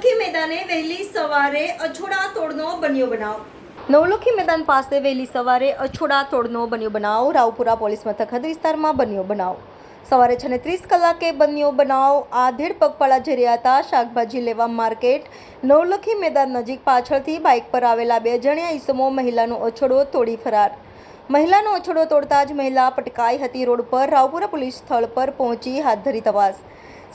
નવલખી મેદાને વહેલી સવારે અછોડા તોડનો બન્યો બનાવ. નવલખી મેદાન પાસે વહેલી સવારે અછોડા તોડનો બન્યો બનાવ રાવપુરા પોલીસ મથક હદ વિસ્તારમાં બન્યો બનાવ. સવારે 6:30 કલાકે બન્યો બનાવ. આધેડ પગપાળા જઈ રહ્યા હતા શાકભાજી લેવા માર્કેટ. નવલખી મેદાન નજીક પાછળથી બાઇક પર આવેલા 2 જણિયા ઈસમો મહિલાનો અછોડો તોડી ફરાર. મહિલાનો અછોડો તોડતા જ મહિલા પટકાઈ હતી. રોડ પર રાવપુરા પોલીસ સ્થળ પર પહોંચી હાથ ધરી તપાસ.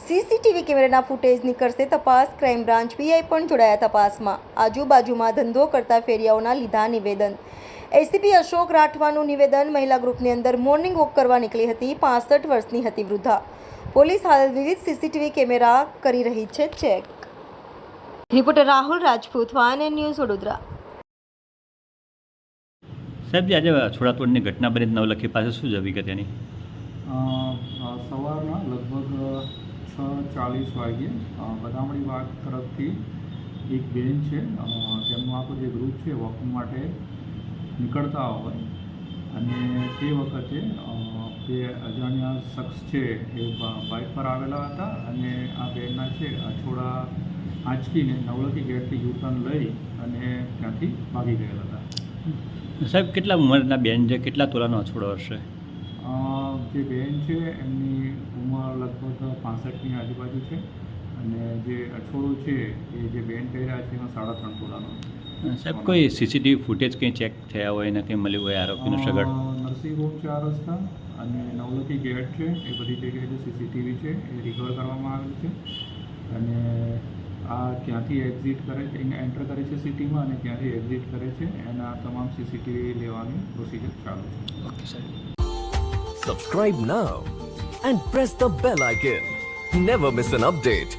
સીસીટીવી કેમેરાના ફૂટેજ નીકળશે તપાસ. ક્રાઇમ બ્રાન્ચ પીઆઈ પણ જોડાયા તપાસમાં. આજુબાજુમાં ધંધો કરતા ફેરિયાઓના લીધા નિવેદન. એસીપી અશોક રાઠવાનું નિવેદન. મહિલા ગ્રુપની અંદર મોર્નિંગ વોક કરવા નીકળી હતી. 65 વર્ષની હતી વૃદ્ધા. પોલીસ હાલ વિવિધ સીસીટીવી કેમેરા કરી રહી છે check. Reporter Rahul Rajput, van news, Vadodara. સાહેબ, આજે છોડાતોડની ઘટના બની નવલખી પાસે, શું છે વિગત એની? સવારના લગભગ 6:40 વાગ્યે બદામડી વાગ તરફથી એક બેન છે, તેમનું આખું જે ગ્રુપ છે વોકિંગ માટે નીકળતા હોય અને તે વખતે બે અજાણ્યા શખ્સ છે એ બાઇક પર આવેલા હતા અને આ બેનના છે અછોડા આંચકીને નવલખી ગેટથી યુટર્ન લઈ અને ત્યાંથી ભાગી ગયેલા હતા. સાહેબ, કેટલા ઉંમરના બેન છે? કેટલા તોલાનો અછોડો હશે? જે બેન છે એમની ઉંમર લગભગ 65ની આજુબાજુ છે અને જે અછોડો છે એ જે બેન કહી રહ્યા છે એમાં 3.5 તોલાનો. સાહેબ, કોઈ સીસીટીવી ફૂટેજ કંઈ ચેક થયા હોય ને કંઈ મળ્યું હોય આરોપીનું સગડ? નરસિંહ હોમ 4 રસ્તા અને નવલખી ગેટ છે એ બધી જગ્યાએ જે સીસીટીવી છે એ રિકવર કરવામાં આવેલ છે અને આ ક્યાંથી એક્ઝિટ કરે છે, એન્ટર કરે છે સિટીમાં અને ક્યાંથી એક્ઝિટ કરે છે એના તમામ સીસીટીવી લેવાની પ્રોસિજર ચાલુ છે. ઓકે સાહેબ. Subscribe now and press the bell icon. Never miss an update.